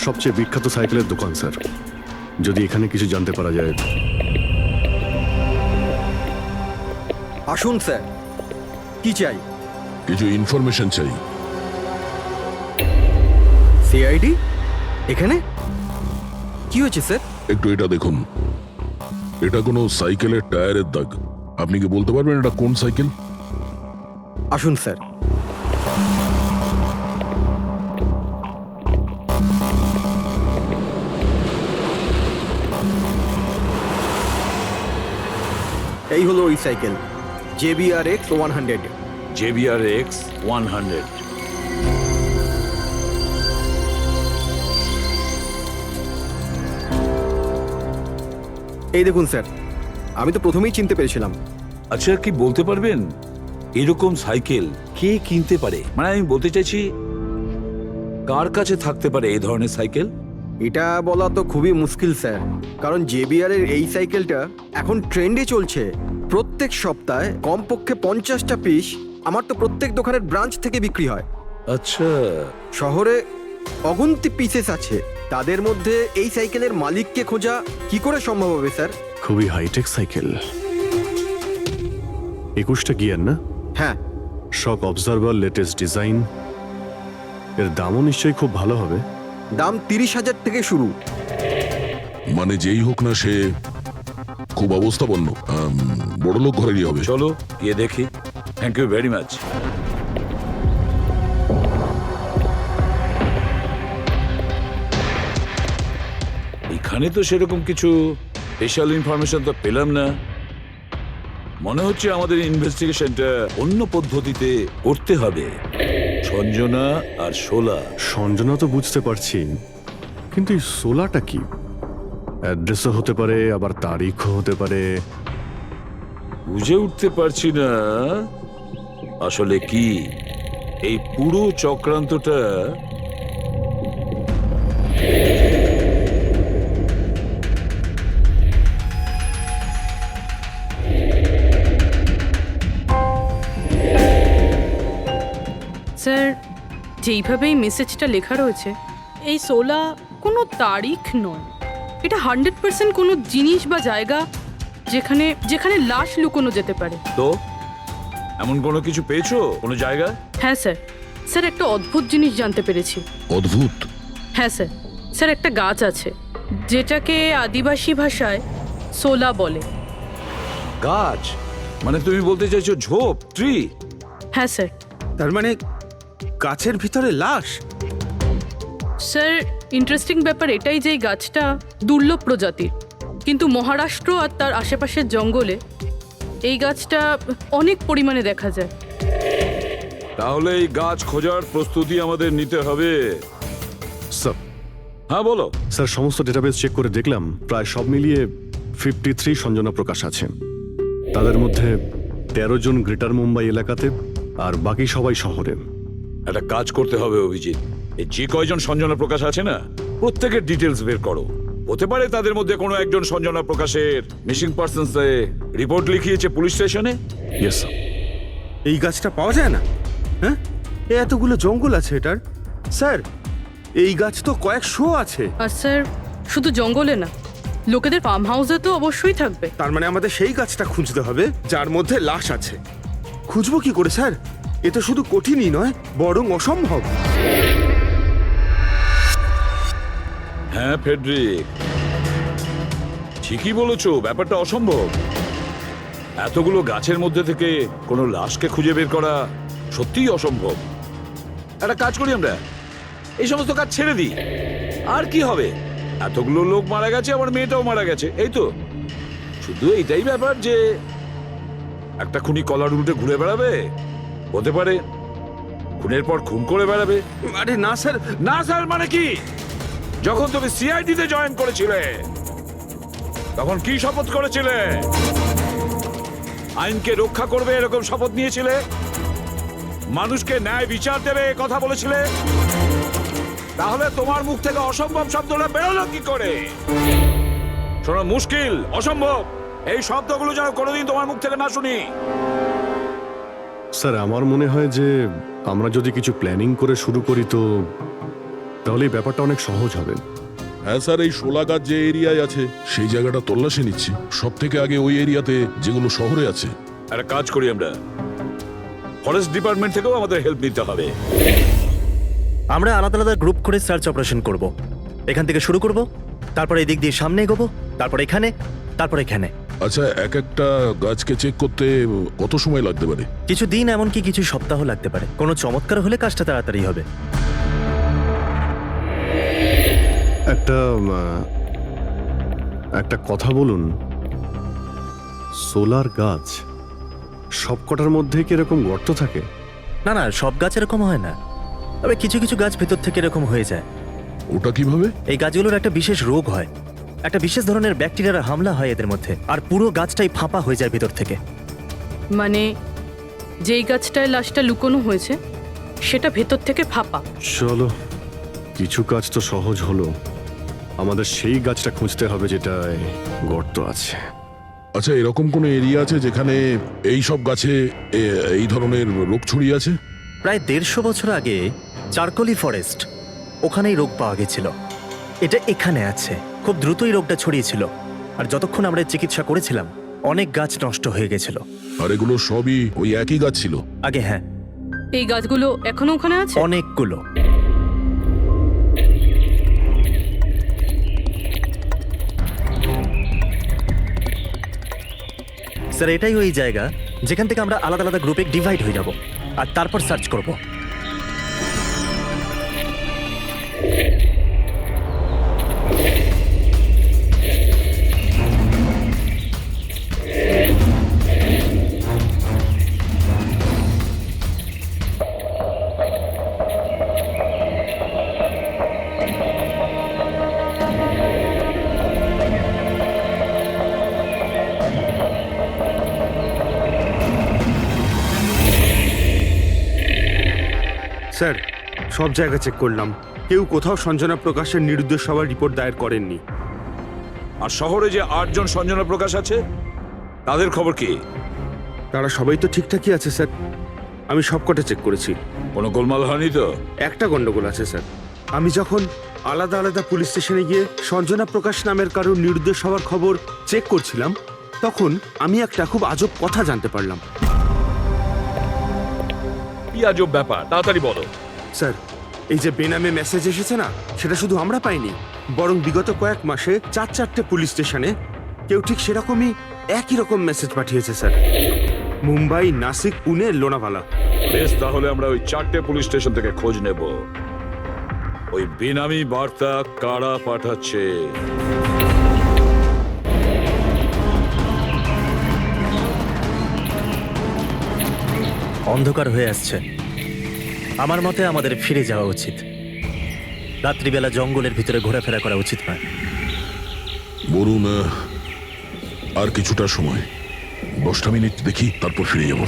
সবচেয়ে বিখ্যাত সাইকেলের দোকান স্যার, যদি এখানে কিছু জানতে পারা যায়। আসুন স্যার, কি চাই? কিছু ইনফরমেশন চাই। সিআইডি এখানে কি হয়েছে স্যার? একটু এটা দেখুন, এটা কোনো সাইকেলের টায়ারের দাগ। আপনি কি বলতে পারবেন এটা কোন সাইকেল? আসুন স্যার। এই হলো ওই সাইকেল, JBRX 100। JBRX 100। এই দেখুন স্যার, আমি তো প্রথমেই চিনতে পেরেছিলাম। আচ্ছা, কি বলতে পারবেন এরকম সাইকেল কে কিনতে পারে? মানে আমি বলতে চাইছি, কার কাছে থাকতে পারে এই ধরনের সাইকেল? এটা বলা তো খুবই মুশকিল স্যার, কারণ JBR এর এই সাইকেলটা এখন ট্রেন্ডে চলছে। প্রত্যেক সপ্তাহে কমপক্ষে 50টা পিস আমার তো প্রত্যেক দোকানের ব্রাঞ্চ থেকে বিক্রি হয়। আচ্ছা, শহরে অগুন্তি পিসেস আছে, তাদের মধ্যে এই সাইকেলের মালিককে খোঁজা কি করে সম্ভব হবে স্যার? খুবই হাইটেক সাইকেল, 21টা গিয়ার না? হ্যাঁ। শক অবজারভার, লেটেস্ট ডিজাইন। এর দামও নিশ্চয়ই খুব ভালো হবে। দাম 30,000 থেকে শুরু। মানে যেই হোক না সে খুব অবস্থাপন্ন, বড় লোক ঘরেরই হবে। চলো গিয়ে দেখি। Thank you very much. এখানে তো সেরকম কিছু স্পেশাল ইনফরমেশন তো পেলাম না। মনে হচ্ছে আমাদের ইনভেস্টিগেশনটা অন্য পদ্ধতিতে করতে হবে। সঞ্জনা আর শোলা। সঞ্জনা তো বুঝতে পারছি, কিন্তু এই সোলাটা কি? অ্যাড্রেসও হতে পারে, আবার তারিখও হতে পারে। বুঝে উঠতে পারছি না আসলে কি এই পুরো চক্রান্তটা। স্যার, যেইভাবে এই মেসেজটা লেখা রয়েছে, এই সোলা কোনো তারিখ নয়। এটা 100% কোনো জিনিস বা জায়গা যেখানে যেখানে লাশ লুকোনো যেতে পারে। তো এমন কোনো কিছু পেয়েছো কোনো জায়গা? হ্যাঁ স্যার, স্যার একটা অদ্ভুত জিনিস জানতে পেরেছি। অদ্ভুত? হ্যাঁ স্যার, স্যার একটা গাছ আছে যেটাকে আদিবাসী ভাষায় সোলা বলে। গাছ? মানে তুমি বলতে চাইছো ঝোপ, ট্রি? হ্যাঁ স্যার। তার মানে গাছের ভিতরে লাশ? স্যার, ইন্টারেস্টিং ব্যাপার এটাই যে এই গাছটা দুর্লভ প্রজাতির, কিন্তু মহারাষ্ট্র আর তার আশেপাশের জঙ্গলে এই গাছটা অনেক পরিমাণে দেখা যায়। তাহলে এই গাছ খোঁজার প্রস্তুতি আমাদের নিতে হবে। স্যার, হ্যাঁ বলো। স্যার সমস্ত ডেটাবেস চেক করে দেখলাম, প্রায় সব মিলিয়ে 53 সঞ্জনা প্রকাশ আছে। তাদের মধ্যে 13 জন গ্রেটার মুম্বাই এলাকাতে, আর বাকি সবাই শহরে। একটা কাজ করতে হবে অভিজিৎ, এই যে কয়জন সঞ্জনা প্রকাশ আছে না, প্রত্যেকের ডিটেলস বের করো। হতে পারে তাদের মধ্যে কোনো একজন সঞ্জনা প্রকাশের মিসিং পারসনস রিপোর্ট লিখিয়েছে পুলিশ স্টেশনে। Yes sir. এই গাছটা পাওয়া যায় না? হ্যাঁ, এতগুলো জঙ্গল আছে এটার। স্যার, এই গাছ তো কয়েকশো আছে। আর স্যার, শুধু জঙ্গলে না, লোকেদের ফার্ম হাউসে তো অবশ্যই থাকবে। তার মানে আমাদের সেই গাছটা খুঁজতে হবে যার মধ্যে লাশ আছে। খুঁজবো কি করে স্যার? এ তো শুধু কঠিনই নয়, বরং অসম্ভব। হ্যাঁ ফেডরিক, ঠিকই বলেছো, ব্যাপারটা অসম্ভব। এতগুলো গাছের মধ্যে থেকে কোনো লাশকে খুঁজে বের করা সত্যিই অসম্ভব। একটা কাজ করি আমরা, এই সমস্ত কাজ ছেড়ে দিই। আর কি হবে, এতগুলো লোক মারা গেছে, আমার মেয়েটাও মারা গেছে, এই তো। শুধু এইটাই ব্যাপার যে একটা খুনি কলার উল্টে ঘুরে বেড়াবে, হতে পারে খুনের পর খুন করে বেড়াবে। আরে না স্যার। না স্যার মানে কি? যখন তুমি সিআইডি তে জয়েন করেছিলে তখন কি শপথ করেছিলে? আইনকে রক্ষা করবে এরকম শপথ নিয়েছিলে? মানুষকে ন্যায় বিচার দেবে কথা বলেছিলে? তাহলে তোমার মুখ থেকে অসম্ভব শব্দটা বেরোলো কি করে? শোনো, মুশকিল, অসম্ভব, এই শব্দগুলো যেন কোনোদিন তোমার মুখ থেকে না শুনি। স্যার আমার মনে হয় যে আমরা যদি কিছু প্ল্যানিং করে শুরু করি তো তাহলে এই ব্যাপারটা অনেক সহজ হবে। হ্যাঁ স্যার, এই শোলা গাছ যে এরিয়ায় আছে সেই জায়গাটা তল্লাশি নিচ্ছি। সব থেকে আগে ওই এরিয়াতে যেগুলো শহরে আছে। একটা কাজ করি আমরা, ফরেস্ট ডিপার্টমেন্ট থেকেও আমাদের হেল্প নিতে হবে। আমরা আলাদা আলাদা গ্রুপ করে সার্চ অপারেশন করব। এখান থেকে শুরু করব, তারপর এই দিক দিয়ে সামনে এগোবো, তারপর এখানে, তারপর এখানে। আচ্ছা, এক একটা গাছকে চেক করতে কত সময় লাগতে পারে? কিছু দিন, এমনকি কিছু সপ্তাহ লাগতে পারে। কোনো চমৎকার হলে কাজটা তাড়াতাড়ি হবে। একটা কথা বলুন, সোলার গাছ সবকটার মধ্যে কি এরকম গর্ত থাকে? না না, সব গাছ এরকম হয় না, তবে কিছু কিছু গাছ ভেতর থেকে এরকম হয়ে যায়। ওটা কিভাবে? এই গাছগুলোর একটা বিশেষ রোগ হয়, একটা বিশেষ ধরনের ব্যাকটেরিয়ার হামলা হয় এদের মধ্যে, আর পুরো গাছটাই ফাঁপা হয়ে যায় ভেতর থেকে। মানে যেই গাছটায় লাশটা লুকোনো হয়েছে সেটা ভেতর থেকে ফাঁপা। চলো, কিছু কাজ তো সহজ হলো। আমাদের সেই গাছটা খুঁজতে হবে যেটায় গর্ত আছে। আচ্ছা, এরকম কোনো এরিয়া আছে যেখানে এই সব গাছে এই ধরনের রোগ ছড়িয়ে আছে? প্রায় 150 বছর আগে চারকোলি ফরেস্ট, ওখানেই রোগ পাওয়া গেছিল। এটা এখানে আছে। খুব দ্রুতই রোগটা ছড়িয়েছিল, আর যতক্ষণ আমরা এর চিকিৎসা করেছিলাম অনেক গাছ নষ্ট হয়ে গেছিল। আর এগুলো সবই ওই একই গাছ ছিল? আগে হ্যাঁ, এই গাছগুলো এখনো ওখানে আছে? অনেকগুলো। স্যার, এটাই ওই জায়গা যেখান থেকে আমরা আলাদা আলাদা গ্রুপে ডিভাইড হয়ে যাব, আর তারপর সার্চ করব। স্যার, সব জায়গা চেক করলাম, কেউ কোথাও সঞ্জনা প্রকাশের নিরুদ্দেশ হওয়ার রিপোর্ট দায়ের করেননি। আর শহরে যে 8 জন সঞ্জনা প্রকাশ আছে তাদের খবর কি? তারা সবাই তো ঠিকঠাকই আছে স্যার, আমি সবকটা চেক করেছি। কোনো গোলমাল হয়নি তো? একটা গন্ডগোল আছে স্যার। আমি যখন আলাদা আলাদা পুলিশ স্টেশনে গিয়ে সঞ্জনা প্রকাশ নামের কারোর নিরুদ্দেশ হওয়ার খবর চেক করছিলাম, তখন আমি একটা খুব আজব কথা জানতে পারলাম। কি আজব ব্যাপার, তাড়াতাড়ি বলো। স্যার, এই যে বেনামে মেসেজ এসেছে না, সেটা শুধু আমরা পাইনি, বরং বিগত কয়েক মাসে 4-4টে পুলিশ স্টেশনে কেউ ঠিক সেরকমই একই রকম মেসেজ পাঠিয়েছে স্যার। মুম্বাই, নাসিক, পুনে, লোনাভালা। বেশ, তাহলে আমরা ওই 4টে পুলিশ স্টেশন থেকে খোঁজ নেব। ওই বেনামি বার্তা কারা পাঠাচ্ছে? অন্ধকার হয়ে আসছে, আমার মতে আমাদের ফিরে যাওয়া উচিত। রাত্রিবেলা জঙ্গলের ভিতরে ঘোরাফেরা করা উচিত নয়। বলুন, আর কিছুটা সময়, 10টা মিনিট দেখি, তারপর ফিরে যাব।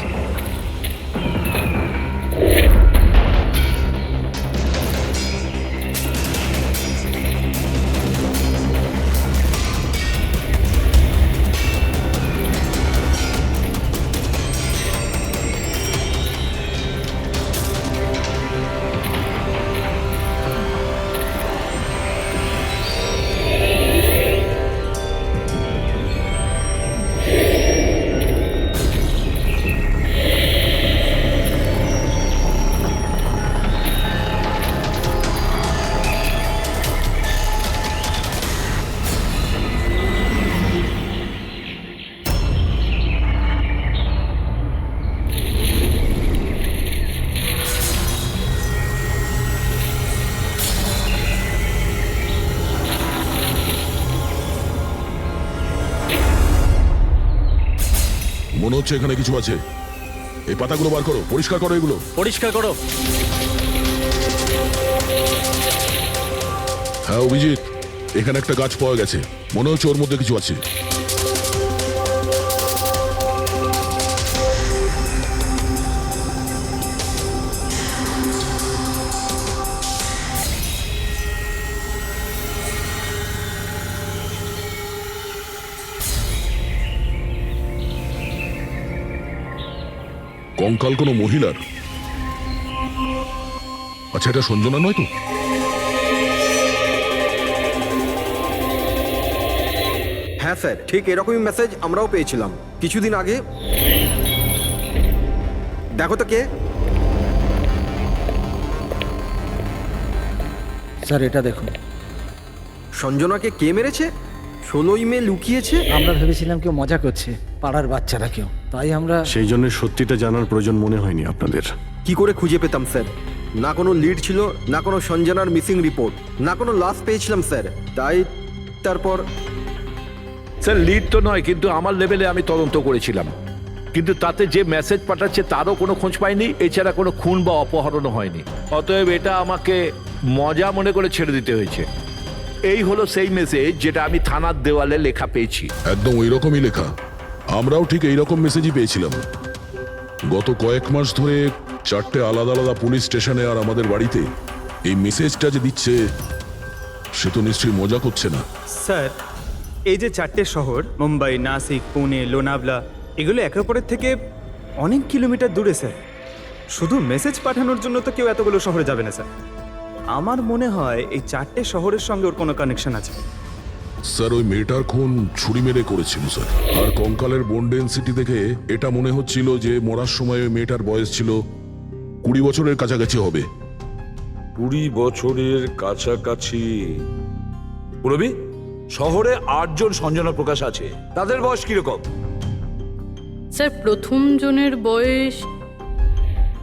মনে হচ্ছে এখানে কিছু আছে। এই পাতাগুলো বার করো, পরিষ্কার করো এগুলো। পরিষ্কার করো। হ্যাঁ অভিজিৎ, এখানে একটা গাছ পাওয়া গেছে, মনে হচ্ছে ওর মধ্যে কিছু আছে। কঙ্কাল কোনো মহিলার? আচ্ছা, এটা সঞ্জনা নয় তো? হ্যাঁ স্যার, ঠিক এরকমই মেসেজ আমরাও পেয়েছিলাম কিছুদিন আগে। দেখো তো কে। স্যার এটা দেখুন। সঞ্জনাকে কে মেরেছে? 16ই মে লুকিয়েছে। আমরা ভেবেছিলাম কেউ মজা করছে, পাড়ার বাচ্চারা কেউ, তাই আমরা সেই জন্য সত্যিটা জানার প্রয়োজন মনে হয়নি আপনাদের। কি করে খুঁজে পেতাম স্যার? না কোনো লিড ছিল, না কোনো সঞ্জনার মিসিং রিপোর্ট, না কোনো লাশ পেয়েছিলাম স্যার। তাই তারপর স্যার লিড তো নয়, কিন্তু আমার লেভেলে আমি তদন্ত করেছিলাম, কিন্তু তাতে যে মেসেজ পাঠাচ্ছে তারও কোনো খোঁজ পাইনি, এছাড়া কোনো খুন বা অপহরণও হয়নি। অতএব এটা আমাকে মজা মনে করে ছেড়ে দিতে হয়েছে। এই হলো সেই মেসেজ যেটা আমি থানার দেওয়ালে লেখা পেয়েছি। একদম ওই রকমই লেখা। আমরাও ঠিক এই রকম মেসেজই পেয়েছিলাম। গত কয়েক মাস ধরে 4টে আলাদা আলাদা পুলিশ স্টেশনে আর আমাদের বাড়িতে এই মেসেজটা যে দিচ্ছে, সে তো নিশ্চয়ই মজা করছে না। স্যার, এই যে 4টে শহর মুম্বাই, নাসিক, পুনে, লোনাভলা, এগুলো একে অপরের থেকে অনেক কিলোমিটার দূরে স্যার। শুধু মেসেজ পাঠানোর জন্য তো কেউ এতগুলো শহরে যাবে না স্যার। আমার মনে হয় এই 4টে শহরের সঙ্গে ওর কোনো কানেকশন আছে। স্যার ওই মেয়েটার খুন ছুরি মেরে করেছিল স্যার। আর কঙ্কালের বোন ডেন্সিটি দেখে এটা মনে হচ্ছিল যে মরার সময় ওই মেয়েটার বয়স ছিল 20 বছরের কাছাকাছি হবে। 20 বছরের কাছাকাছি। পুরবি, শহরে 8 জন সঞ্জনা প্রকাশ আছে, তাদের বয়স কিরকম? স্যার প্রথম জনের বয়স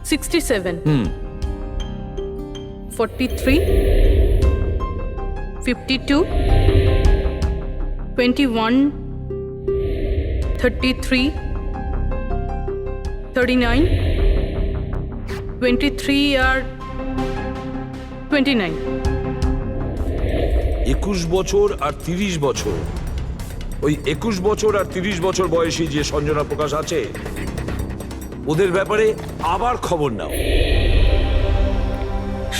67, 43, 52, 21, 33, 39, 23 আর 29। 21 বছর আর 30 বছর। ওই 21 বছর আর 30 বছর বয়সী যে সঞ্জনা প্রকাশ আছে, ওদের ব্যাপারে আবার খবর নাও।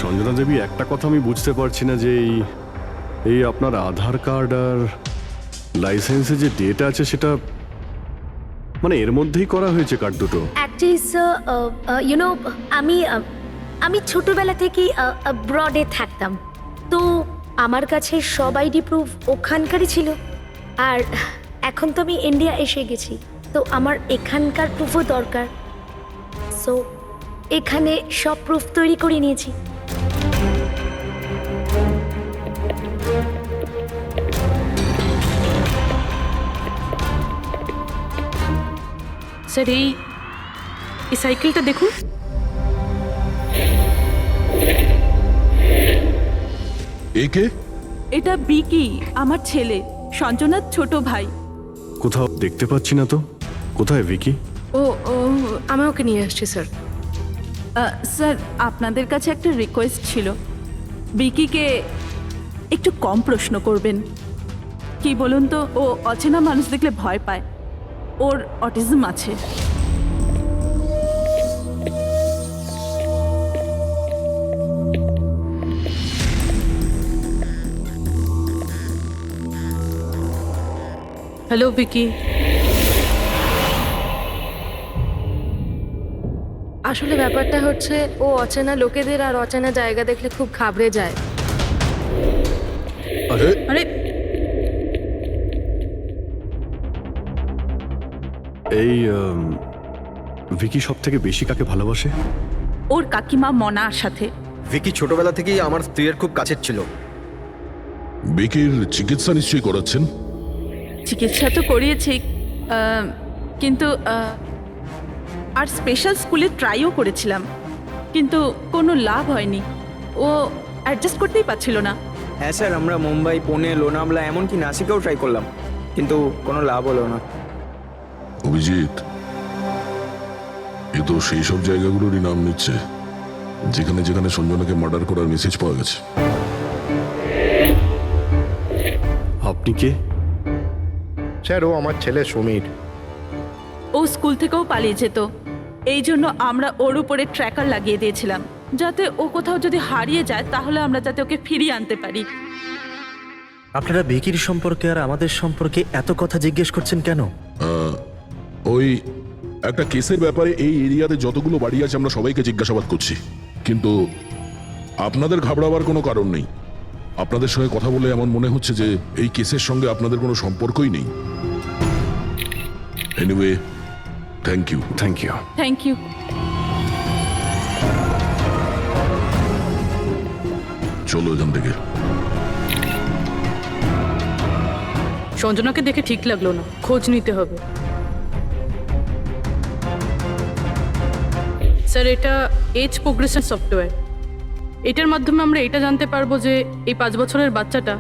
সঞ্জনা দেবী, একটা কথা আমি বুঝতে পারছি না যে এই আপনার আধার কার্ড আর লাইসেন্সে যে ডেট আছে সেটা মানে এর মধ্যেই করা হয়েছে কার্ড দুটো। অ্যাকচুয়ালি স্যার আমি ছোটবেলা থেকেই ব্রডে থাকতাম, তো আমার কাছে সব আইডি প্রুফ ওখানকারই ছিল। আর এখন তো আমি ইন্ডিয়া এসে গেছি, তো আমার এখানকার প্রুফও দরকার। সো এখানে সব প্রুফ তৈরি করে নিয়েছি। স্যার এই সাইকেলটা দেখুন। একে এটা বিকি, আমার ছেলে, সঞ্জনার ছোট ভাই। কোথাও দেখতে পাচ্ছি না তো। কোথায় ভিকি? ও আমি ওকে নিয়ে আসছি স্যার। স্যার আপনাদের কাছে একটা রিকোয়েস্ট ছিল, বিকিকে একটু কম প্রশ্ন করবেন। কি বলুন তো, ও অচেনা মানুষ দেখলে ভয় পায়, ওর অটিজম আছে। হ্যালো ভিকি। আসলে ব্যাপারটা হচ্ছে, ও অচেনা লোকেদের আর অচেনা জায়গা দেখলে খুব ঘাবড়ে যায়। আরে আরে এই ভিকি সব থেকে বেশি কাকে ভালোবাসে? ওর কাকিমা মনার সাথে। ভিকি ছোটবেলা থেকেই আমার স্ত্রীর খুব কাছের ছিল। বিকির চিকিৎসা নিশ্চয়ই করাচ্ছেন? চিকিৎসা তো করিয়েছি, কিন্তু আর স্পেশাল স্কুলে ট্রাইও করেছিলাম, কিন্তু কোনো লাভ হয়নি। ও অ্যাডজাস্ট করতেই পারছিল না। হ্যাঁ স্যার, আমরা মুম্বাই, পুনে, লোনাভলা, এমনকি নাসিকেও ট্রাই করলাম, কিন্তু কোনো লাভ হলো না। অভিজিৎ, এ তো সেই সব জায়গাগুলোরই নাম নিচ্ছে যেখানে যেখানে সঞ্জনাকে মার্ডার করার মেসেজ পাওয়া গেছে। আপনি কে? স্যার ও আমার ছেলে সমীর। ও স্কুল থেকেও পালিয়ে যেত, এই জন্য আমরা ওর উপরে ট্র্যাকার লাগিয়ে দিয়েছিলাম, যাতে ও কোথাও যদি হারিয়ে যায় তাহলে আমরা যাতে ওকে ফিরিয়ে আনতে পারি। আপনারা ভিকির সম্পর্কে আর আমাদের সম্পর্কে এত কথা জিজ্ঞেস করছেন কেন? ওই একটা কেসের ব্যাপারে এই এরিয়াতে যতগুলো বাড়ি আছে আমরা সবাইকে জিজ্ঞাসাবাদ করছি, কিন্তু আপনাদের ঘাবড়াবার কোনো কারণ নেই। আপনাদের সঙ্গে কথা বলে এমন মনে হচ্ছে যে এই কেসের সঙ্গে আপনাদের কোনো সম্পর্কই নেই। Anyway, thank you. Thank you. Thank you. চলো এখান থেকে। সঞ্জনাকে দেখে ঠিক লাগলো না, খোঁজ নিতে হবে। স্যার, এটা এজ প্রোগ্রেশন সফটওয়্যার। এটার মাধ্যমে আমরা এটা জানতে পারবো যে এই 5 বছরের বাচ্চাটা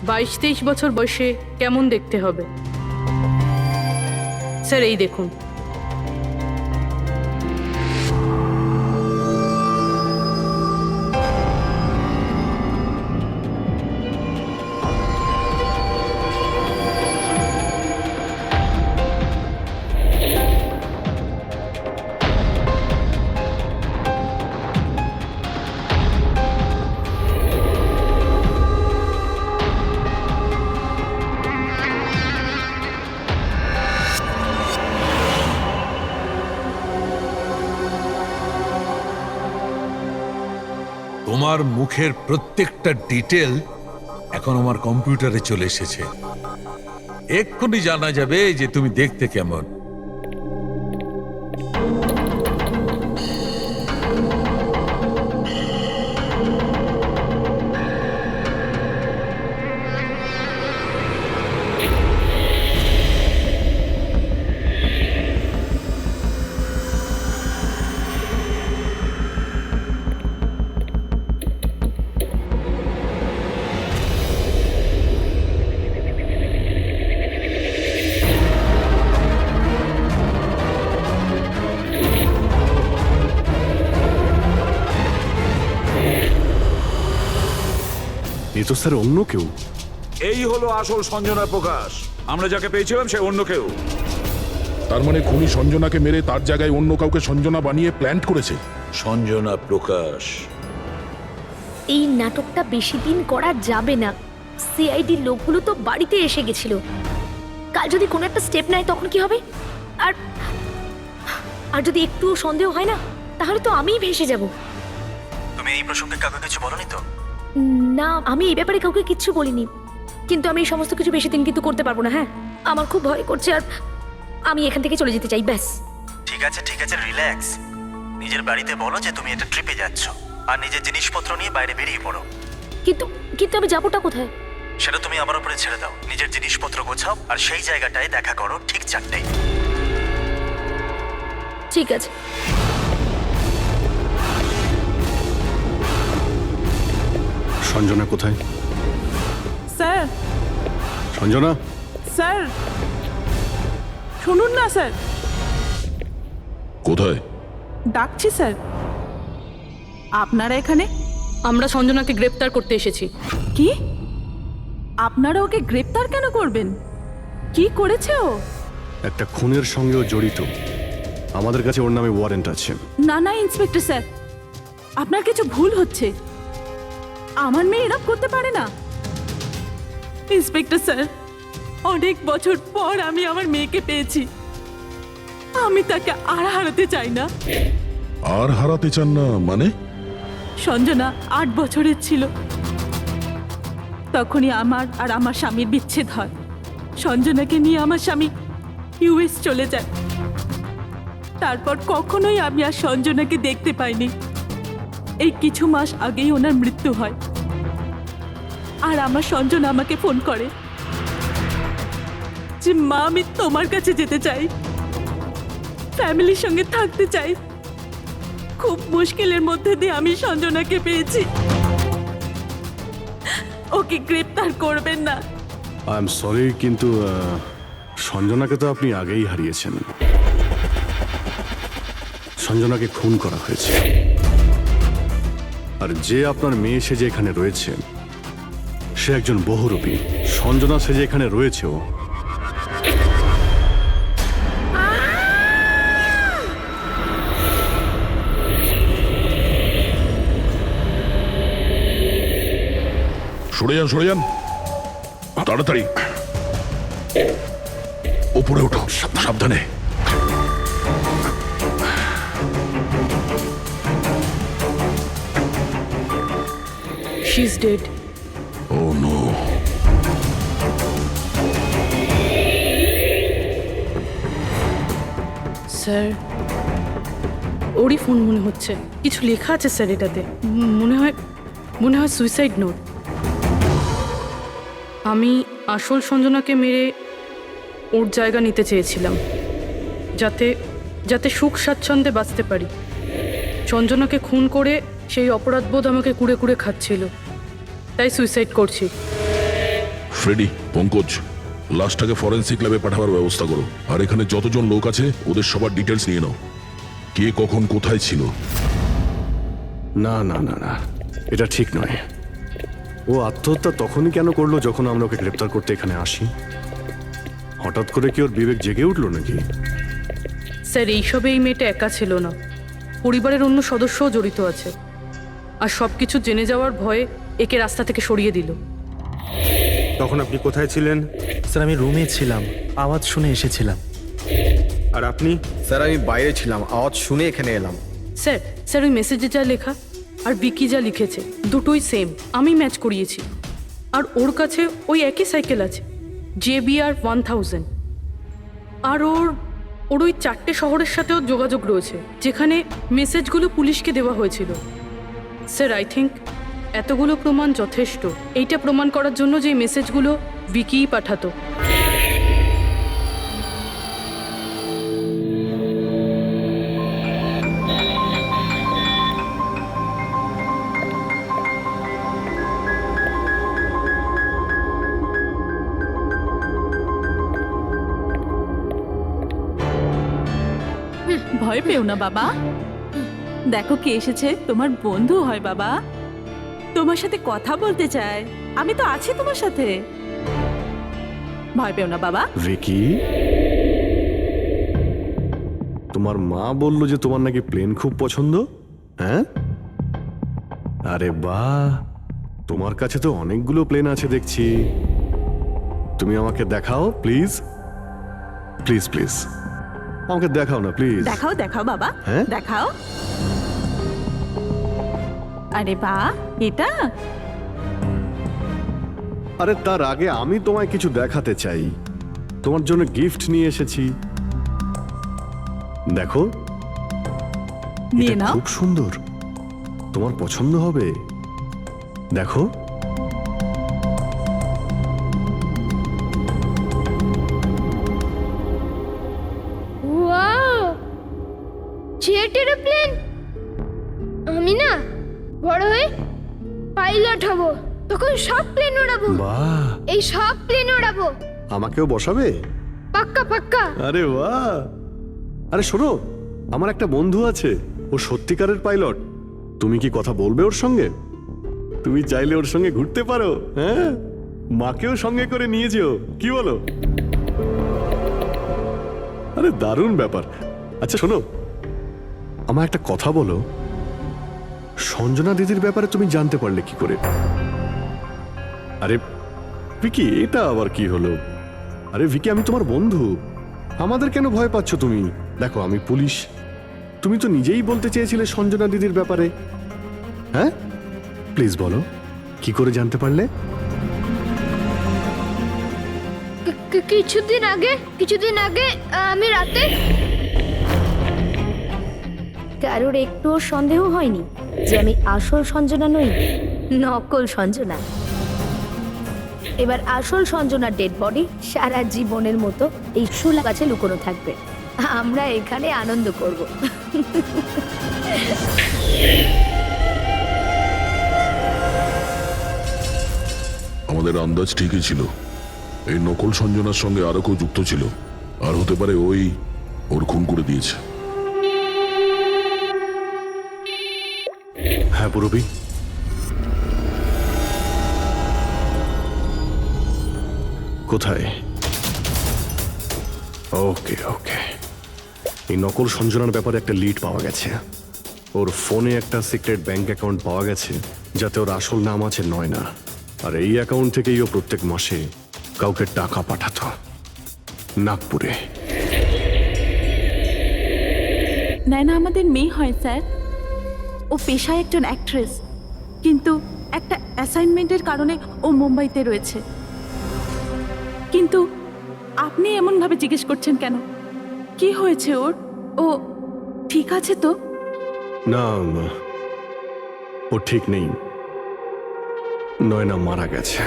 22-23 বছর বয়সে কেমন দেখতে হবে। স্যার, এই দেখুন। তোমার মুখের প্রত্যেকটা ডিটেল এখন আমার কম্পিউটারে চলে এসেছে। এক্ষুনি জানা যাবে যে তুমি দেখতে কেমন। এ তো স্যার অন্য কেউ। এই হলো আসল সঞ্জনা প্রকাশ। আমরা যাকে পেয়েছিলাম সে অন্য কেউ। তার মানে খুনি সঞ্জনাকে মেরে তার জায়গায় অন্য কাউকে সঞ্জনা বানিয়ে প্ল্যান্ট করেছে। সঞ্জনা প্রকাশ। এই নাটকটা বেশি দিন করা যাবে না। সিআইডির লোকগুলো তো বাড়িতে এসে গেছিল। কাল যদি কোনো একটা স্টেপ নেয় তখন কি হবে? আর আর যদি একটুও সন্দেহ হয় না, তাহলে তো আমিই ভেসে যাব। তুমি এই প্রসঙ্গে কাউকে কিছু বলনি তো? না, আমি এই ব্যাপারে কাউকে কিচ্ছু বলিনি। কিন্তু আমি এই সমস্ত কিছু বেশি দিন কিন্তু করতে পারবো না। হ্যাঁ, আমার খুব ভয় করছে আর আমি এখান থেকে চলে যেতে চাই, ব্যাস। ঠিক আছে ঠিক আছে, রিল্যাক্স। নিজের বাড়িতে বলো যে তুমি এটা ট্রিপে যাচ্ছ আর নিজের জিনিসপত্র নিয়ে বাইরে বেরিয়ে পড়ো। কিন্তু কিন্তু আমি যাবোটা কোথায়? সেটা তুমি আমার উপরে ছেড়ে দাও। নিজের জিনিসপত্র গোছাও আর সেই জায়গাটায় দেখা করো ঠিক 4টায়। ঠিক আছে। সঞ্জনা কোথায়? স্যার, সঞ্জনা? স্যার শুনুন না স্যার, কোথায়? ডাকছি স্যার। আপনারা এখানে? আমরা সঞ্জনাকে গ্রেপ্তার করতে এসেছি। কি? আপনারা ওকে গ্রেপ্তার কেন করবেন? কি করেছে ও? একটা খুনের সঙ্গেও জড়িত। আমাদের কাছে ওর নামে ওয়ারেন্ট আছে। না না ইন্সপেক্টর স্যার, আপনার কিছু ভুল হচ্ছে। আমার মেয়ে এরকম করতে পারে না। ইন্সপেক্টর স্যার, অনেক বছর পর আমি আমার মেয়েকে পেয়েছি। আমি তাকে আর হারাতে চাই না। আর হারাতে চান না মানে? সঞ্জনা 8 বছরের ছিল, তখনই আমার আর আমার স্বামীর বিচ্ছেদ হয়। সঞ্জনাকে নিয়ে আমার স্বামী ইউএস চলে যায়। তারপর কখনোই আমি আর সঞ্জনাকে দেখতে পাইনি। এই কিছু মাস আগেই ওনার মৃত্যু হয়। আর আমার সঞ্জনা আমাকে ফোন করে যে মা, আমি তোমার কাছে যেতে চাই, ফ্যামিলির সঙ্গে থাকতে চাই। খুব মুশকিলের মধ্যে দিয়ে আমি সঞ্জনাকে পেয়েছি। ওকে গ্রেপ্তার করবেন না। আই এম সরি, কিন্তু সঞ্জনাকে তো আপনি আগেই হারিয়েছেন। সঞ্জনাকে খুন করা হয়েছে। আর যে আপনার মেয়ে সেজে এখানে রয়েছে সে একজন বহুরূপী। সঞ্জনা সেজে এখানে রয়েছেও। সরে যান, সরে যান, তাড়াতাড়ি ওপরে ওঠো, সাবধানে। She is dead. স্যার ওরই ফোন মনে হচ্ছে। কিছু লেখা আছে স্যার এটাতে। মনে হয় সুইসাইড নোট। আমি আসল সঞ্জনাকে মেরে ওর জায়গা নিতে চেয়েছিলাম, যাতে সুখ স্বাচ্ছন্দ্যে বাঁচতে পারি। সঞ্জনাকে খুন করে সেই অপরাধবোধ আমাকে কুড়ে কুড়ে খাচ্ছিল, তাই সুইসাইড করছি। ফ্রেডি, পঙ্কজ, লাশটাকে ফরেন্সিক ল্যাবে পাঠাবার ব্যবস্থা করো। আর এখানে যতজন লোক আছে ওদের সবার ডিটেলস নিয়ে নাও, কে কখন কোথায় ছিল। না না না না, এটা ঠিক নয়। ও আত্মহত্যা তখনই কেন করলো যখন আমরা ওকে গ্রেপ্তার করতে এখানে আসি? হঠাৎ করে কি ওর বিবেক জেগে উঠলো নাকি? স্যার এইসবে এই মেয়েটা একা ছিল না, পরিবারের অন্য সদস্যও জড়িত আছে। আর সব কিছু জেনে যাওয়ার ভয়ে একে রাস্তা থেকে সরিয়ে দিল। তখন আপনি কোথায় ছিলেন? স্যার আমি রুমে ছিলাম, আওয়াজ শুনে এসেছিলাম। আর আপনি? স্যার আমি বাইরে ছিলাম, আওয়াজ শুনে এখানে এলাম। স্যার ওই মেসেজে যা লেখা আর বিকি যা লিখেছে দুটোই সেম, আমি ম্যাচ করিয়েছি। আর ওর কাছে ওই একই সাইকেল আছে, JBR 1000। আর ওর ওই 4টে শহরের সাথেও যোগাযোগ রয়েছে যেখানে মেসেজগুলো পুলিশকে দেওয়া হয়েছিল। স্যার আই থিঙ্ক এতগুলো প্রমাণ যথেষ্ট এইটা প্রমাণ করার জন্য যে এই মেসেজগুলো বিকিই পাঠাতো। ভয় পেও না বাবা, দেখো কে এসেছে, তোমার বন্ধু হয় বাবা, তোমার সাথে কথা বলতে চায়। আমি তো আছি তোমার সাথে, ভয় পেও না বাবা। ভিকি, তোমার মা বলল যে তোমার নাকি প্লেন খুব পছন্দ, হ্যাঁ? আরে বাহ, তোমার কাছে তো অনেকগুলো প্লেন আছে দেখছি। তুমি আমাকে দেখাও প্লিজ, প্লিজ প্লিজ আমাকে দেখাও না প্লিজ। দেখাও দেখাও বাবা, হ্যাঁ? দেখাও। আরে বাহ, এটা আরে তার আগে আমি তোমায় কিছু দেখাতে চাই। তোমার জন্য গিফট নিয়ে এসেছি, দেখো। নিয়ে এটা নাও। খুব সুন্দর, তোমার পছন্দ হবে, দেখো। Wow, jet aeroplane! আমি না বড় হয়ে পাইলট হব, তখন সব প্লেন উড়াবো। বাহ, এই সব প্লেন উড়াবো, আমাকেও বসাবে? পাক্কা পাক্কা। আরে বাহ, আরে শোনো, আমার একটা বন্ধু আছে, ও সত্যিকারের পাইলট। তুমি কি কথা বলবে ওর সঙ্গে? তুমি চাইলে ওর সঙ্গে ঘুরতে পারো, হ্যাঁ? মাকেও সঙ্গে করে নিয়ে যেও, কি বলো? আরে দারুণ ব্যাপার। আচ্ছা শোনো, আমার একটা কথা বলো, সঞ্জনা দিদির ব্যাপারে তুমি জানতে পারলে কি করে? আরে ভিকি, এটা আবার কি হলো? আরে ভিকি, আমি তোমার বন্ধু, আমাদের কেন ভয় পাচ্ছ তুমি? দেখো আমি পুলিশ, তুমি তো নিজেই বলতে চেয়েছিলে সঞ্জনা দিদির ব্যাপারে, হ্যাঁ? প্লিজ বলো, কি করে জানতে পারলে? কিছুদিন আগে আমি রাতে। কারোর একটুও সন্দেহ হয়নি যে আমি আসল সঞ্জনা নই, নকল সঞ্জনা। এবার আসল সঞ্জনার ডেড বডি সারা জীবনের মতো এই শুলা গাছে লুকোনো থাকবে। আমরা এখানে আনন্দ করব। আমাদের আন্দাজ ঠিকই ছিল, এই নকল সঞ্জনার সঙ্গে আরো কেউ যুক্ত ছিল, আর হতে পারে ওই ওর খুন করে দিয়েছে। হ্যাঁ পুরবি, কোথায়? ওকে ওকে, এই নকল সঞ্জনার ব্যাপারে একটা লিড পাওয়া গেছে। ওর ফোনে একটা সিক্রেট ব্যাংক অ্যাকাউন্ট পাওয়া গেছে যাতে ওর আসল নাম আছে নয়না। আর এই অ্যাকাউন্ট থেকেই ও প্রত্যেক মাসে কাউকে টাকা পাঠাতো নাগপুরে। নয়না আমাদের মেয়ে হয় স্যার, ও পেশায় একজন অ্যাক্ট্রেস, কিন্তু একটা অ্যাসাইনমেন্টের কারণে ও মুম্বাইতে রয়েছে। কিন্তু আপনি এমনভাবে জিজ্ঞেস করছেন কেন? কি হয়েছে ওর? ও ঠিক আছে তো? না, ও ঠিক নেই। নয়না মারা গেছে।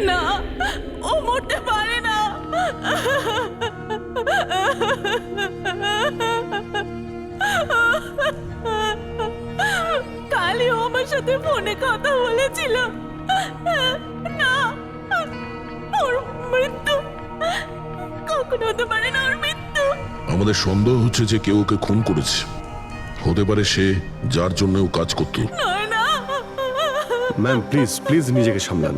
না, ও মরতে পারে না। কালই ও আমার সাথে ফোনে কথা বলেছিল। না, ওর মৃত্যু কখনো হতে পারে না, ওর মৃত্যু। আমাদের সন্দেহ হচ্ছে যে কেউ ওকে খুন করেছে। হতে পারে সে যার জন্য ও কাজ করত। নয়না, ম্যাম প্লিজ প্লিজ নিজেকে সামলান।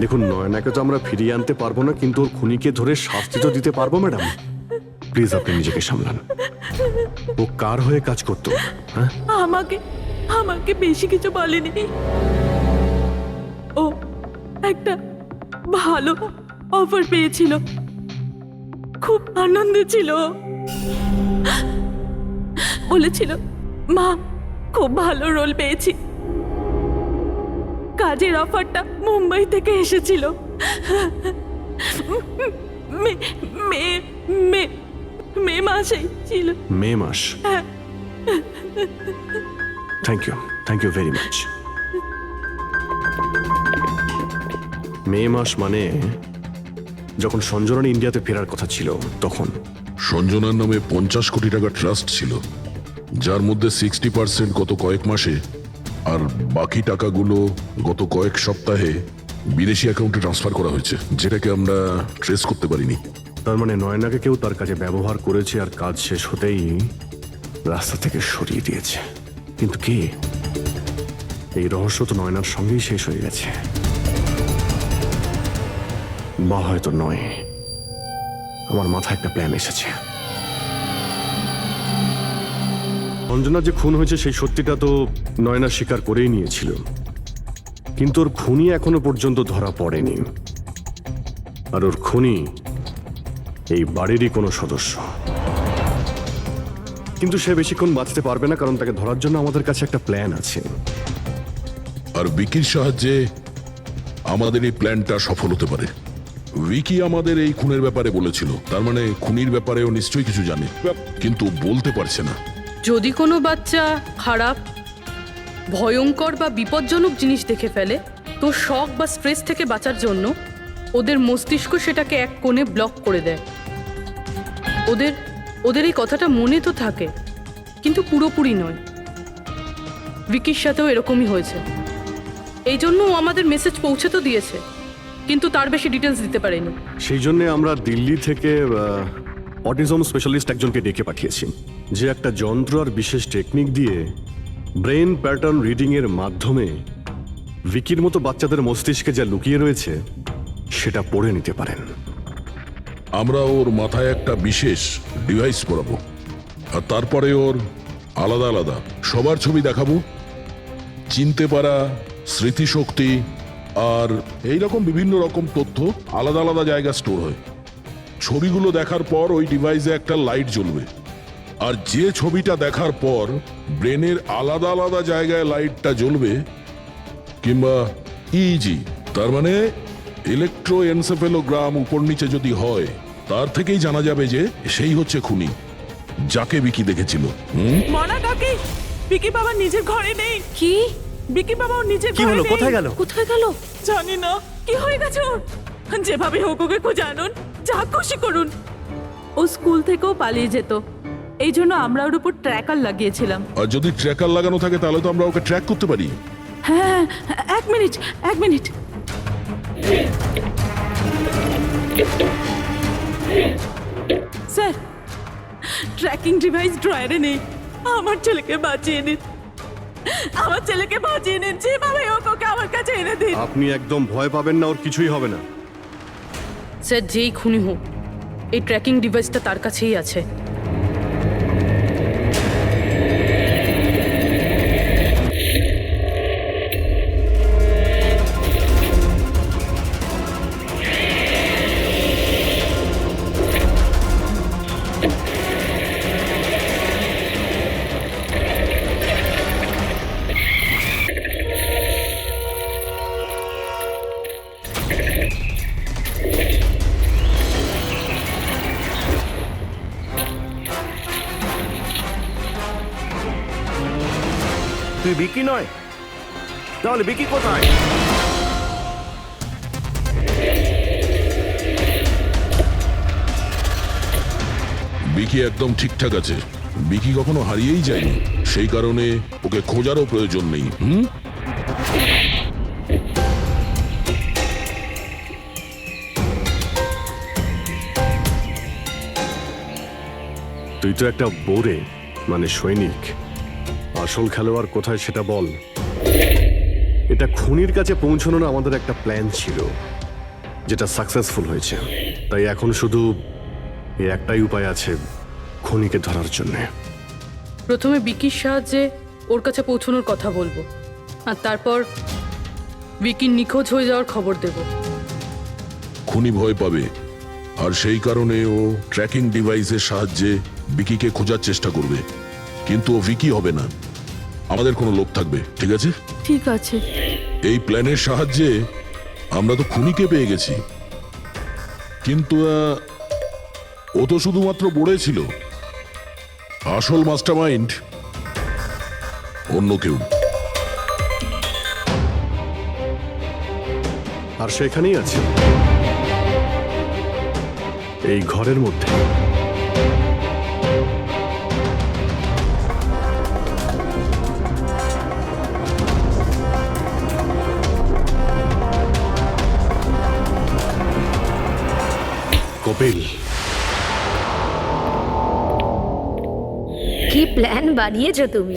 দেখুন, নয়নাকে তো আমরা ফিরিয়ে আনতে পারবো না, কিন্তু ওর খুনিকে ধরে শাস্তি তো দিতে পারবো ম্যাডাম। প্লিজ আপনি নিজেকে সামলান। ও কার হয়ে কাজ করতো? হ্যাঁ, আমাকে বেশি কিছু বলেনি। ও একটা ভালো অফার পেয়েছিল, খুব আনন্দে ছিল। বলেছিল, মা খুব ভালো রোল পেয়েছি। কাজের অফারটা মুম্বাই থেকে এসেছিল। মে মাসেই ছিল। মে মাস। Thank you very much. May মাস মানে যখন সঞ্জনা ইন্ডিয়াতে ফেরার কথা ছিল তখন। সঞ্জনার নামে 50 কোটি টাকা ট্রাস্ট ছিল, যার মধ্যে 60% গত কয়েক মাসে আর বাকি টাকাগুলো গত কয়েক সপ্তাহে বিদেশি অ্যাকাউন্টে ট্রান্সফার করা হয়েছে, যেটাকে আমরা ট্রেস করতে পারিনি। তার মানে নয়নাকে কেউ তার কাজে ব্যবহার করেছে আর কাজ শেষ হতেই রাস্তা থেকে সরিয়ে দিয়েছে। কিন্তু কে? এই রহস্য তো নয়নার সঙ্গেই শেষ হয়ে গেছে, বা হয়তো নয়। আমার মাথায় একটা প্ল্যান এসেছে। অঞ্জনা যে খুন হয়েছে সেই সত্যিটা তো নয়না স্বীকার করেই নিয়েছিল, কিন্তু ওর খুনি এখনো পর্যন্ত ধরা পড়েনি। আর ওর খুনি এই বাড়িরই কোনো সদস্য। কিন্তু সে বেশিক্ষণ বাঁচতে পারবে না, কারণ তাকে ধরার জন্য আমাদের কাছে একটা প্ল্যান আছে। আর বিকির সাহায্যে আমাদের এই প্ল্যানটা সফল হতে পারে। উইকি আমাদের এই খুনের ব্যাপারে বলেছিল, তার মানে খুনির ব্যাপারেও নিশ্চয়ই কিছু জানে, কিন্তু বলতে পারছে না। যদি কোনো বাচ্চা খারাপ, ভয়ঙ্কর বা বিপজ্জনক জিনিস দেখে ফেলে, তো শক বা স্ট্রেস থেকে বাঁচার জন্য ওদের মস্তিষ্ক সেটাকে এক কোণে ব্লক করে দেয়। ওদের এই কথাটা মনে তো থাকে, কিন্তু পুরোপুরি নয়। ভিকির সাথেও এরকমই হয়েছে। এই জন্য ও আমাদের মেসেজ পৌঁছে তো দিয়েছে, কিন্তু তার বেশি ডিটেলস দিতে পারেনি। সেই জন্য আমরা দিল্লি থেকে অটিজম স্পেশালিস্ট একজনকে ডেকে পাঠিয়েছি, যে একটা যন্ত্র আর বিশেষ টেকনিক দিয়ে ব্রেন প্যাটার্ন রিডিং এর মাধ্যমে ভিকির মতো বাচ্চাদের মস্তিষ্কে যা লুকিয়ে রয়েছে সেটা পড়ে নিতে পারেন। আমরা ওর মাথায় একটা বিশেষ ডিভাইস পরাবো, আর তারপরে ওর আলাদা আলাদা সবার ছবি দেখাবো। চিনতে পারা, স্মৃতিশক্তি আর এইরকম বিভিন্ন রকম তথ্য আলাদা আলাদা জায়গায় স্টোর হয়। ছবিগুলো দেখার পর ওই ডিভাইসে একটা লাইট জ্বলবে, আর যে ছবিটা দেখার পর ব্রেনের আলাদা আলাদা জায়গায় লাইটটা জ্বলবে, কিংবা ইজি তার মানে ইলেকট্রোএনসেফেলোগ্রাম উপর নিচে যদি হয়, তার থেকেই জানা যাবে যে সেই হচ্ছে খুনি, যাকে বিকি দেখেছিল। মনা কাকি, বিকি বাবা নিজের ঘরে নেই। কি? বিকি বাবা ওর নিজের কি ঘরে হলো? নেই। কোথায় গেল? কোথায় গেল জানি না। কি হয়ে গেছে ওর? যেভাবে হোক ওকে খুঁজে আনুন, যা খুশি করুন। ও স্কুল থেকেও পালিয়ে যেত, এই জন্য আমরা ওর উপর ট্র্যাকার লাগিয়েছিলাম। আর যদি ট্র্যাকার লাগানো থাকে তাহলে তো আমরা ওকে ট্র্যাক করতে পারি। হ্যাঁ, এক মিনিট। স্যার, ট্র্যাকিং ডিভাইস ড্রয়ারে নেই। আমার ছেলেকে বাঁচিয়ে নিন, যেভাবে হোক ওকে আমার কাছে এনে দিন। আপনি একদম ভয় পাবেন না, ওর কিছুই হবে না। স্যার, যেই খুনি হোক, এই ট্র্যাকিং ডিভাইসটা তার কাছেই আছে। তুই বিকি নয়? তাহলে বিকি কোথায়? বিকি একদম ঠিকঠাক আছে। বিকি কখনো হারিয়েই যায়নি, সেই কারণে ওকে খোঁজারও প্রয়োজন নেই। তুই তো একটা বোরে, মানে সৈনিক। আসল খেলোয়াড় কোথায় সেটা বল। এটা খুনির কাছে পৌঁছানোর আমাদের একটা প্ল্যান ছিল, যেটা সাকসেসফুল হয়েছে। তাই এখন শুধু এই একটাই উপায় আছে খুনিকে ধরার জন্যে। প্রথমে বিকির সাহায্যে ওর কাছে পৌঁছানোর কথা বলবো, আর তারপর বিকির নিখোঁজ হয়ে যাওয়ার খবর দেব। খুনি ভয় পাবে, আর সেই কারণে ও ট্র্যাকিং ডিভাইসের সাহায্যে বিকিকে খোঁজার চেষ্টা করবে। কিন্তু ও ভিকি হবে না, আমাদের কোনো লোক থাকবে, ঠিক আছে? ঠিক আছে। এই প্ল্যানের সাহায্যে আমরা তো খুনিকে পেয়ে গেছি, কিন্তু ও তো শুধুমাত্র বোড়ে ছিল। আসল মাস্টারমাইন্ড অন্য কেউ। আর সেখানেই আছে, এই ঘরের মধ্যে। কপিল, কি প্ল্যান বানিয়েছো তুমি?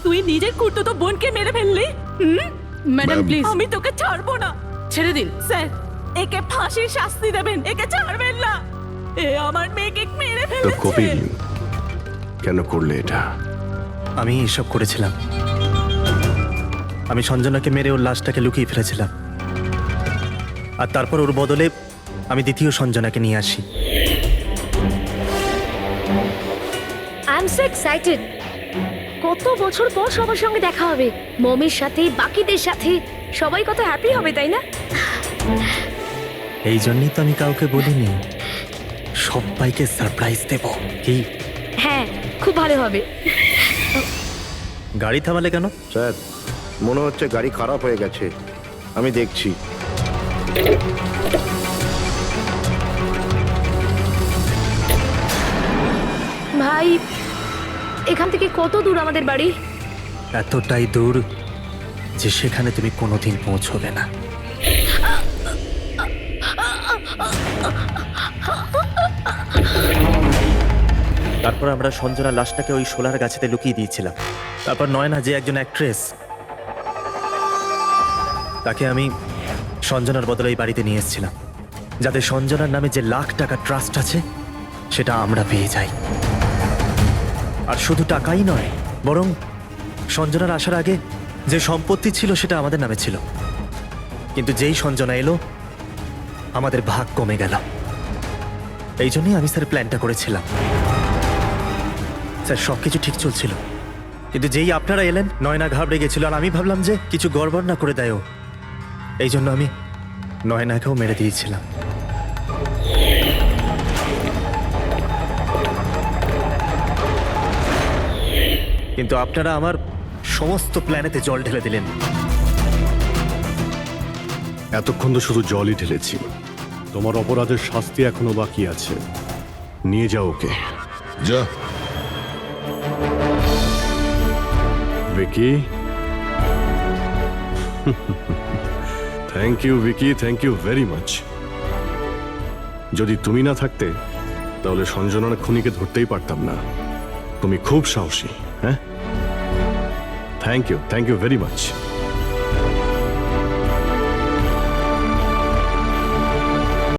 তুই নিজের খুড়তুতো বোনকে মেরে ফেললি। Madam ma'am. প্লিজ আমি তোকে ছাড়বো না। ছেড়ে দিন। স্যার, একে ফাঁসির শাস্তি দেবেন, একে ছাড়বেন না। এ আমার মেয়েকে মেরে তো ফেলেছে। কপিল কেন করলে এটা? আমি এসব করেছিলাম। আমি সঞ্জনাকে মেরে ওর লাশটাকে লুকিয়ে ফেলেছিলাম, আর তারপর ওর বদলে আমি দ্বিতীয় সঞ্জনাকে নিয়ে আসি। I am so excited. কত বছর পর সবার সঙ্গে দেখা হবে, মমির সাথে, বাকিদের সাথে। সবাই কত হ্যাপি হবে, তাই না? এই জন্যই তো আমি কাউকে বলিনি, সবাইকে সারপ্রাইজ দেব। কি হ্যাঁ, খুব ভালো হবে। গাড়ি থামালে কেন? স্যার, মনে হচ্ছে গাড়ি খারাপ হয়ে গেছে, আমি দেখছি। ভাই, এখান থেকে কত দূর আমাদের বাড়ি? এতটাই দূর যে সেখানে তুমি কোনোদিন পৌঁছবে না। তারপর আমরা সঞ্জনা লাশটাকে ওই শোলার গাছেতে লুকিয়ে দিয়েছিলাম। তারপর নয়না, যে একজন অ্যাক্ট্রেস, তাকে আমি সঞ্জনার বদলে এই বাড়িতে নিয়ে এসেছিলাম, যাতে সঞ্জনার নামে যে লাখ টাকা ট্রাস্ট আছে সেটা আমরা পেয়ে যাই। আর শুধু টাকাই নয়, বরং সঞ্জনার আসার আগে যে সম্পত্তি ছিল সেটা আমাদের নামে ছিল। কিন্তু যেই সঞ্জনা এলো, আমাদের ভাগ কমে গেল। এই জন্যই আমি স্যার প্ল্যানটা করেছিলাম। স্যার, সবকিছু ঠিক চলছিল, কিন্তু যেই আপনারা এলেন, নয়না ঘাবড়ে গেছিল, আর আমি ভাবলাম যে কিছু গড়বড় না করে দেয় ও। এই জন্য আমি নয়নাকেও মেরে দিয়েছিলাম। কিন্তু আপনারা আমার সমস্ত প্ল্যানেতে জল ঢেলে দিলেন। এতক্ষণ তো শুধু জলই ঢেলেছি। তোমার অপরাধের শাস্তি এখনো বাকি আছে। নিয়ে যাও ওকে। যা। Vicky, thank you Vicky, thank you very much. যদি তুমি না থাকতে তাহলে সঞ্জনার খুনিকে ধরতেই পারতাম না। তুমি খুব সাহসী। হ্যাঁ, থ্যাংক ইউ ভেরি মাচ।